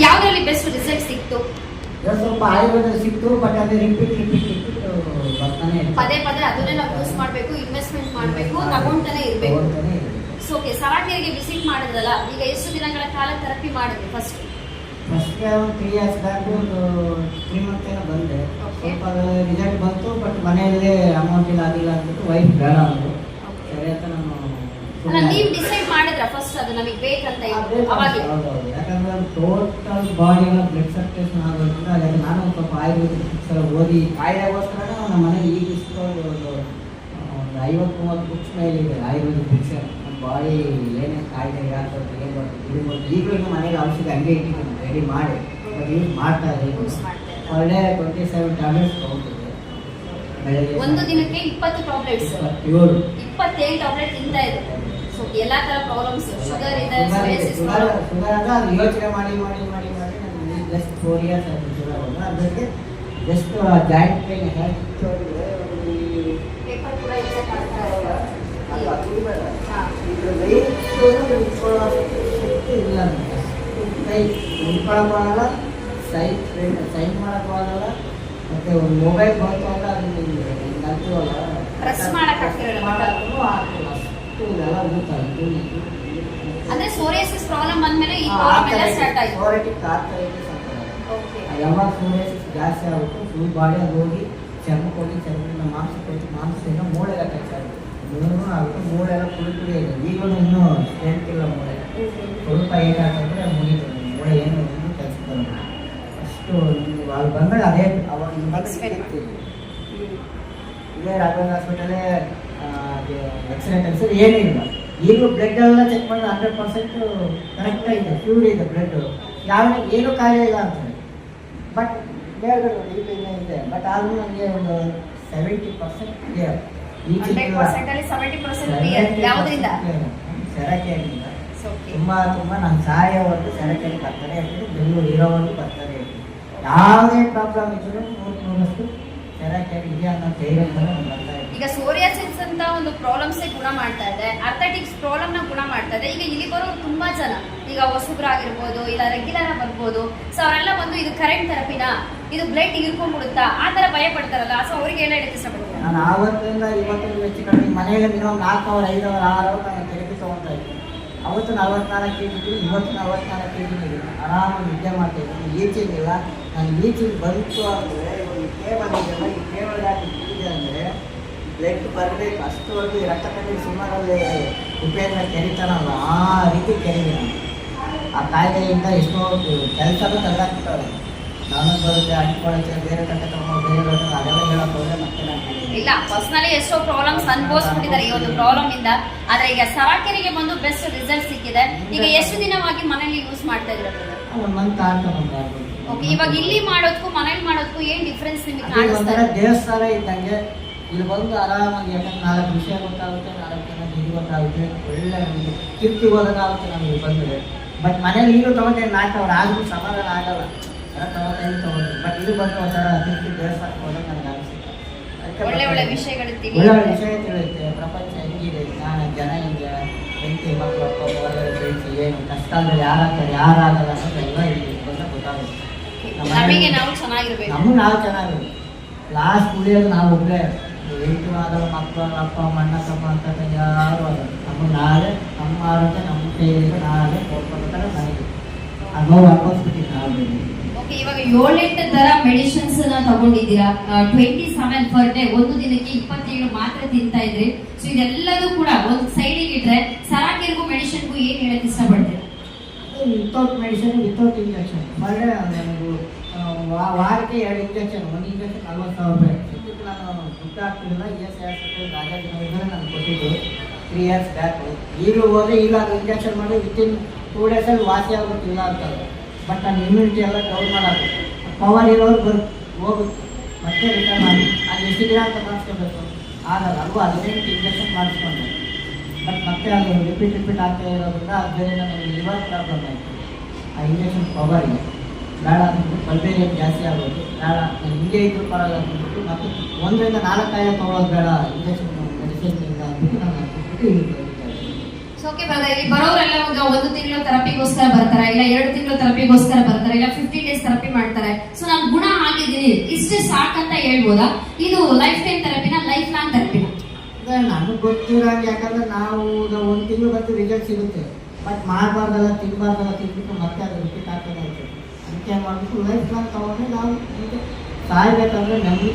ಯಾವ್ದ್ರಲ್ಲಿ best result ಸಿಕ್ತು? ಸ್ವಲ್ಪ ಆಯುರ್ವೇದ ಸಿಕ್ತು, ಬಟ್ ಅದೇ ರಿಪೀಟ್ ಬರ್ತಾನೆ ಪದೇ ಅದನ್ನೇ ನಾವು ಯೂಸ್ ಮಾಡಬೇಕು, ಇನ್ವೆಸ್ಟ್ಮೆಂಟ್ ಮಾಡಬೇಕು, ತಗೊಂತಾನೆ ಇರಬೇಕು. ಸೊ ಓಕೆ, ಸರಾಕೆರೆಗೆ ವಿಸಿಟ್ ಮಾಡಿದ್ರಲ್ಲ, ಈಗ ಎಷ್ಟು ದಿನಗಳ ಕಾಲ ಥೆರಪಿ ಮಾಡಿದ್ರಿ? ಫಸ್ಟ್ ಒಂದು 3 years ಬ್ಯಾಕ್ ಒಂದು 3 months ಏನೋ ಬಂದೆ. ಸ್ವಲ್ಪ ರಿಸಲ್ಟ್ ಬಂತು, ಬಟ್ ಮನೆಯಲ್ಲೇ ಅಮೌಂಟ್ ಇಲ್ಲ ಆಗಿಲ್ಲ ಅಂದ್ಬಿಟ್ಟು ವೈಫ್ ಬೇಡ ಅಂದ್ರು. ಸರಿ ಅಂತ ನಾನು ನೀವು ಡಿಸೈಡ್ ಮಾಡಿದ್ರ ಫಸ್ಟ್ ಅದು ನಮಗೆ ಬೇಕಂತ? ಅವಾಗ ಯಾಕಂದ್ರೆ ಟೋಟಲ್ ಬಾಡಿ ಎಲ್ಲ ಬ್ಲಡ್ ಸರ್ಕ್ಯುಲೇಷನ್ ಆಗೋದ್ರಿಂದ ಅದಕ್ಕೆ ನಾನು ಸ್ವಲ್ಪ ಆಯುರ್ವೇದಿಕ್ ಬುಕ್ಸ್ ಎಲ್ಲ ಓದಿ ಕಾಯಿಲೆಗೋಸ್ಕರ ನಮ್ಮ ಮನೇಲಿ ಈಗ ಇಷ್ಟೊಂದು ಒಂದು 50-30 ಬುಕ್ಸ್ ಮೇಲೆ ಇದೆ ಆಯುರ್ವೇದಿಕ್ ಬುಕ್ಸ್. ನಮ್ಮ ಬಾಡಿ ಏನೇ ಕಾಯಿಲೆ ಯಾಕೆ ಈಗಲೂ ಇನ್ನು ಮನೇಲಿ ಔಷಧಿ ಹಂಗೆ ಇಟ್ಟಿದ್ದೀನಿ ರೆಡಿ ಮಾಡಿ, ಬಟ್ ಯೂಸ್ ಮಾಡ್ತಾ ಇದ್ದೀನಿ. ಒಳ್ಳೆ 27 ಟ್ಯಾಬ್ಲೆಟ್ಸ್ ತಗೊಂಡಿದ್ದೆ. ಒಂದು ದಿನಕ್ಕೆ 20 ಟ್ಯಾಬ್ಲೆಟ್ಸ್, 27 ಟ್ಯಾಬ್ಲೆಟ್ ತಿಂತಾ ಇದೆ. ಸೊ ಎಲ್ಲಾ ತರ ಪ್ರಾಬ್ಲಮ್ಸ್, ಶುಗರ್ ಇದೆ, ಶುಗರ್ ಅಂದ್ರೆ ಯೋಚನೆ ಮಾಡಿ ನನಗೆ ಜಸ್ಟ್ 4 years ಆಯ್ತು ಶುಗರ್. ಅದಕ್ಕೆ just joint pain health paper ಕೂಡ ಇದೆ. ಉಳ್ಕೊಳಕ್ಕಾಗಲ್ಲ, ಸೈನ್ ಮಾಡೋಕ್ಕಾಗಲ್ಲ, ಮತ್ತೆ ಒಂದು ಮೊಬೈಲ್ ಬಂತು ಅಂದ್ರೆ ಅದನ್ನ ಪ್ರೆಸ್ ಮಾಡಕ್ಕಾಗ್ತಿರಲ್ಲ. ಇದೆಲ್ಲ ಊದ್ತಾರೆ. ಅಂದ್ರೆ ಸೋರಿಯಾಸಿಸ್ ಪ್ರಾಬ್ಲಮ್ ಬಂದ್ಮೇಲೆ ಈ ಪ್ರಾಬ್ಲಮ್ ಎಲ್ಲ ಸ್ಟಾರ್ಟ್ ಆಯ್ತು. ಸೋರಿಯಾಟಿಕ್ ಆರ್ಥರೈಟಿಸ್ ಅಂತಾರೆ. ಯಾವಾಗ ಸೋರಿಯಾಸಿಸ್ ಜಾಸ್ತಿ ಆಗುತ್ತೆ ಫುಲ್ ಬಾಡಿ ಅದು ಹೋಗಿ ಚರ್ಮಕ್ಕೆ ಹೋಗಿ ಚರ್ಮದಿಂದ ಮಾಂಸದಿಂದ ಮೂಳೆಲ್ಲ ಟಚ್ ಆಗುತ್ತೆ. ಆಗುತ್ತೆ, ಮೂಳೆಲ್ಲ ಪುಡಿ ಇದೆ. ಈಗಲೂ ಇನ್ನೂ ಸ್ಟ್ರೆಂತ್ ಇಲ್ಲ ಮೂಳೆ. ಸ್ವಲ್ಪ ಏನಾಗ್ತಂದ್ರೆ ಮುಗಿತು ಮೂಳೆ ಏನು ಕೆಲಸ ಬರೋದು ಅಷ್ಟು. ಅಲ್ಲಿ ಬಂದಾಗ ಅದೇ ಅವಾಗ ಇದೇ ರಾಘವೇಂದ್ರ ಹಾಸ್ಪಿಟಲೇ ಎಕ್ಸ್ರೇ ತೆಗೆಸಿದ್ರೆ ಏನೂ ಇಲ್ಲ. ಈಗಲೂ ಬ್ಲಡ್ ಎಲ್ಲ ಚೆಕ್ ಮಾಡಿದ್ರೆ 100% ಕರೆಕ್ಟ್ ಇದೆ, ಪ್ಯೂರ್ ಇದೆ ಬ್ಲಡ್, ಯಾವ ಏನೂ ಕಾಯಿಲೆ ಇಲ್ಲ ಅಂತಾರೆ. ಬಟ್ ಮೇಲ್ಗಡೆ ಈಗ ಇದೆ, ಬಟ್ ಆದ್ರೂ ನನಗೆ ಒಂದು 70% ಕ್ಲಿಯರ್. ಸೆರಕೆಯಿಂದ ತುಂಬ ನಾನು ಸಾಯೋವರೆಗೂ ಸೆರಕೆಯಲ್ಲಿ ಬರ್ತಾರೆ ಇರ್ತೀನಿ, ಬೆಂಗಳೂರು ಇರೋವರೆಗೂ ಬರ್ತಾರೆ ಇರ್ತೀನಿ. ಯಾವುದೇ ಪ್ರಾಬ್ಲಮ್ ಇದ್ರೂ 100% ಸೆರಕೆಯಲ್ಲಿ ಇದೆ ಅನ್ನೋ ಧೈರ್ಯದಿಂದ ನಾನು ಬರ್ತಾ ಇದ್ದೀನಿ. ಈಗ ಸೋರಿಯಾಸಿಸ್ ಅಂತ ಒಂದು ಪ್ರಾಬ್ಲಮ್ಸ್ ಗುಣ ಮಾಡ್ತಾ ಇದೆ, ಅಥ್ಲೆಟಿಕ್ಸ್ ಪ್ರಾಬ್ಲಮ್ ನ ಗುಣ ಮಾಡ್ತಾ ಇದೆ. ಈಗ ಇಲ್ಲಿ ಬರೋರು ತುಂಬಾ ಜನ, ಈಗ ಹೊಸಬ್ರಾಗಿರ್ಬೋದು, ಇಲ್ಲ ರೆಗ್ಯುಲರ್ ಬರ್ಬೋದು. ಸೊ ಅವರೆಲ್ಲ ಬಂದು ಇದು ಕರೆಂಟ್ ಥೆರಪಿನಾ, ಇದು ಬ್ಲಡ್ ಇರ್ಕೊಂಡ್ಬಿಡುತ್ತಾ, ಆ ತರ ಭಯ ಪಡ್ತಾರಲ್ಲ. ಸೊ ಅವ್ರಿಗೆ ಏನ್ ಹೇಳಕ್ಕೆ ಇಷ್ಟಪಡ್ತಾರೆ? ನಾನು ಆವತ್ತಿಂದ ಇವತ್ತಿನ ಹೆಚ್ಚು ಕಡಿಮೆ ಮನೆಯಲ್ಲಿ ಮಿನಿಮಮ್ 4 hour 5 hour 6 hour ನಾನು ಥೆರಪಿ ತೊಗೊಳ್ತಾ ಇದ್ದೀನಿ. ಅವತ್ತು 44 kg ಇದ್ದೀನಿ, ಇವತ್ತು 44 kg ಇದ್ದೀನಿ. ಆರಾಮಾಗಿ ನಿದ್ದೆ ಮಾಡ್ತಾ ಇದ್ದೀನಿ, ಈಚಿಂಗ್ ಇಲ್ಲ. ನಾನು ಈಚಿಂಗ್ ಬಂತು ಅಂದರೆ ಈ ಟೇಬಲ್ ಇದೆಯಲ್ಲ, ಈ ಟೇಬಲ್ ಯಾಕೆ ಇದೆ ಅಂದರೆ ಬ್ಲಡ್ ಬರಬೇಕು ಅಷ್ಟುವರೆಗೂ ಈ ರಕ್ತ ಕಣ್ಣಿಗೆ ಸುಮಾರಲ್ಲಿ ಉಪಯೋಗ ಕೆರಿತಾನಲ್ಲ ಆ ರೀತಿ ಕೆರಿಬೇಕು. ಆ ಕಾಯಿಲೆಯಿಂದ ಎಷ್ಟೋ ಕೆಲಸನೂ ತೆಗೆದಾಕ್ಬಿಟ್ಟವ್ರೆ. ನಾನು ಬರುತ್ತೆ ಅಂಟ್ಕೊಳ್ಳುತ್ತೆ, ಬೇರೆ ಕಟ್ಟೆ ತಗೊಂಡು ಬೇರೆ ಬರುತ್ತೆ, ಅದೆಲ್ಲ ಹೇಳೋಕೆ ಹೋದರೆ ಮತ್ತೆ ನಾನು ಇಲ್ಲ. ಪರ್ಸನಲಿ ಎಷ್ಟೋ ಪ್ರಾಬ್ಲಮ್ಸ್ ಅನುಭವಿಸ್ಬಿಟ್ಟಿದ್ದಾರೆ ಈ ಒಂದು ಪ್ರಾಬ್ಲಮ್ ಇಂದ. ಆದ್ರೆ ಈಗ ಸರಾಕೆರೆಗೆ ಬಂದು ಬೆಸ್ಟ್ ರಿಸಲ್ಟ್ ಸಿಕ್ಕಿದೆ. ಈಗ ಎಷ್ಟು ದಿನವಾಗಿ ಮನೇಲಿ ಯೂಸ್ ಮಾಡ್ತಾ ಇದ್ದಾರೆ? 1 month ಆಗ್ತದೆ. ಓಕೆ, ಇವಾಗ ಇಲ್ಲಿ ಮಾಡೋದಕ್ಕೂ ಮನೇಲಿ ಮಾಡೋದಕ್ಕೂ ಏನ್ ಡಿಫ್ರೆನ್ಸ್ ನಿಮಗೆ ಕಾಣಿಸ್ತಾ ಇದೆ? ದೇವಸ್ಥಾನ ಇದ್ದಂಗೆ ಇಲ್ಲಿ ಬಂದು ಆರಾಮಾಗಿ, ಯಾಕಂದ್ರೆ 4 ವಿಷಯ ಗೊತ್ತಾಗುತ್ತೆ, 4 ಜನ ಇದು ಗೊತ್ತಾಗುತ್ತೆ, ಒಳ್ಳೆ ಕಿರ್ತಿ ಹೋದಾಗುತ್ತೆ ನಮಗೆ ಬಂದರೆ. ಬಟ್ ಮನೇಲಿ ಈಗಲೂ ತೊಗೊಂಡೆ 4 hour ಆದರೂ ಸಮಾಧಾನ ಆಗಲ್ಲ, ತೊಗೊಂಡು. ಬಟ್ ಇದು ಬಂದು ಒಂಥರ ಕಿರ್ತಿ ದೇವಸ್ಥಾನಕ್ಕೆ ಹೋದಾಗ ನನಗೆ ಅನಿಸುತ್ತೆ. ಒಳ್ಳೆ ವಿಷಯಗಳು ವಿಷಯ ತಿಳಿಯುತ್ತೆ, ಪ್ರಪಂಚ ಹೆಂಗಿದೆ, ಜನ ಹಿಂಗೆ, ಹೆಂಡತಿ ಮಕ್ಕಳು ಫ್ರೆಂಡ್ಸ್ ಏನು ಕಷ್ಟ ಅಂದರೆ ಯಾರಾಗ್ತಾರೆ ಯಾರಾಗಲ್ಲ ಅನ್ನೋದೆಲ್ಲ ಇಲ್ಲಿ ಬಂದಾಗ ಗೊತ್ತಾಗುತ್ತೆ. ನಮಗೆ ನಾವು ಚೆನ್ನಾಗಿರ್ಬೇಕು, ನಮಗೆ ನಾವು ಚೆನ್ನಾಗಿರ್ಬೇಕು. ಲಾಸ್ಟ್ ಉಳಿಯೋದು ನಾವು ಒಬ್ಬರೇ. ಹೆಂಡತಿ ಆಗಲ್ಲ, ಮಕ್ಕಳು ಅಪ್ಪ ಅಣ್ಣ ತಮ್ಮ ಅಂತ ಯಾರು ಆಗಲ್ಲ. ನಮಗೆ ನಾವೇ ನಮ್ಮ ಆರೋಗ್ಯ ನಮ್ಮ ಕೈಯಲ್ಲಿ ನಾವೇ ನೋಡ್ಕೊಳ್ಬೇಕಾದ್ರೆ ನನಗೆ ಅದು ನೋವು ಅನುಭವಿಸ್ಬಿಟ್ಟಿದ್ದು ನಾವು. ಓಕೆ, ಇವಾಗ 7-8 ತರ ಮೆಡಿಸಿನ್ಸ್ ತಗೊಂಡಿದ್ದೀರಾ. 27 ಪರ್ ಡೇ, ಒಂದು ದಿನಕ್ಕೆ 27 ಮಾತ್ರ ತಿಂತಾ ಇದ್ರಿ. ಸೊ ಇದೆಲ್ಲದೂ ಕೂಡ ಒಂದು ಸೈಡಿಗೆ ಇಟ್ರೆ ಸರಾಕೆರೆಗೂ ಮೆಡಿಸಿನ್ಗೂ ಏನ್ ಹೇಳಕ್ ಇಷ್ಟಪಡ್ತೀರಾ? ವಿತೌಟ್ ಮೆಡಿಸಿನ್ ವಿತೌಟ್ ಇಂಜೆಕ್ಷನ್ ಒಳ್ಳೆ ನನಗೂ ವಾರಕ್ಕೆ 2 ಇಂಜೆಕ್ಷನ್, 1 ಇಂಜೆಕ್ಷನ್ 40,000 ರೂಪಾಯಿ. ನಾನು ದುಡ್ಡು ಆಗ್ತಿರಲಿಲ್ಲ. ರಾಜಾಜಿನಗರದಲ್ಲಿ ನಾನು ಕೊಟ್ಟಿದ್ದು 3 years ಬ್ಯಾಕ್. ಈಗಲೂ ಹೋದರೆ ಈಗ ಅದು ಇಂಜೆಕ್ಷನ್ ಮಾಡಿ ವಿತಿನ್ 2 days ವಾಸಿ ಆಗೋತ್ತಿಲ್ಲ ಅಂತಾರೆ. ಬಟ್ ನಾನು ಇಮ್ಯುನಿಟಿ ಎಲ್ಲ ಡೌನ್ ಮಾಡೋದು, ಪವರ್ ಇರೋರು ಹೋಗುತ್ತೆ, ಮತ್ತೆ ರಿಟರ್ನ್ ಆಗಿ ಅದು ಎಷ್ಟು ದಿನ ಅಂತ ಮಾಡಿಸ್ಕೋಬೇಕು ಆಗಲ್ಲ ಅಲ್ವಾ. 18 ಇಂಜೆಕ್ಷನ್ ಮಾಡಿಸ್ಕೊಂಡೆ. ಬಟ್ ಮತ್ತೆ ಅದು ರಿಪೀಟ್ ಆಗ್ತಾ ಇರೋದ್ರಿಂದ ಅದರಿಂದ ನನಗೆ ಲಿವರ್ ಪ್ರಾಬ್ಲಮ್ ಆಯಿತು. ಆ ಇಂಜೆಕ್ಷನ್ ಪವರ್ ಇದೆ ಬೇಡ ಅಂದ್ಬಿಟ್ಟು ಬಲ್ಬೇರಿಯಂ ಜಾಸ್ತಿ ಆಗೋದು ಬೇಡ, ಹಿಂಗೆ ಇದ್ರೂ ಪರವಾಗಿಲ್ಲ ಅಂದ್ಬಿಟ್ಟು ಮತ್ತು 1ರಿಂದ 4 ಕಾಯಿಲೆ ತೊಗೊಳೋದು ಬೇಡ ಇಂಜೆಕ್ಷನ್ ಮೆಡಿಸಿನ್ನಿಂದ ಅಂದ್ಬಿಟ್ಟು ನಾನು ಹಾಕ್ಬಿಟ್ಟು ಇಲ್ಲಿ. ಓಕೆ ಬ್ರದರ್, ಇಲ್ಲಿ ಬರೋರೆಲ್ಲ ಒಂದು ತಿಂಗಳು ಥೆರಪಿಗೋಸ್ಕರ ಬರ್ತಾರೆ, ಇಲ್ಲ 2 ತಿಂಗಳು ಥೆರಪಿಗೋಸ್ಕರ ಬರ್ತಾರೆ, ಇಲ್ಲ 15 ಡೇಸ್ ಥೆರಪಿ ಮಾಡ್ತಾರೆ. ಸೊ ನಾನು ಗುಣ ಆಗಿದ್ದೀನಿ ಇಷ್ಟೇ ಸಾಕಂತ ಹೇಳ್ಬೋದಾ? ಇದು ಲೈಫ್ ಟೈಮ್ ಥೆರಪಿನ, ಲೈಫ್ ಲಾಂಗ್ ಥೆರಪಿನ? ನನಗೆ ಗೊತ್ತಿರಂಗೆ, ಯಾಕಂದ್ರೆ ನಾವು 1 ತಿಂಗಳು ಬರ್ತೀವಿ ರಿಸಲ್ಟ್ ಸಿಗುತ್ತೆ, ಬಟ್ ಮಾಡಬಾರ್ದಲ್ಲ, ತಿನ್ಬಿಟ್ಟು ಮತ್ತೆ ಅದು ರಿಪೀಟ್ ಆಗ್ತದೆ. ಅದಕ್ಕೆ ಮಾಡ್ಬಿಟ್ಟು ಲೈಫ್ ಲಾಂಗ್ ತಗೊಂಡ್ರೆ ನಾವು ಸಾಯ್ಬೇಕಂದ್ರೆ ನಮಗೆ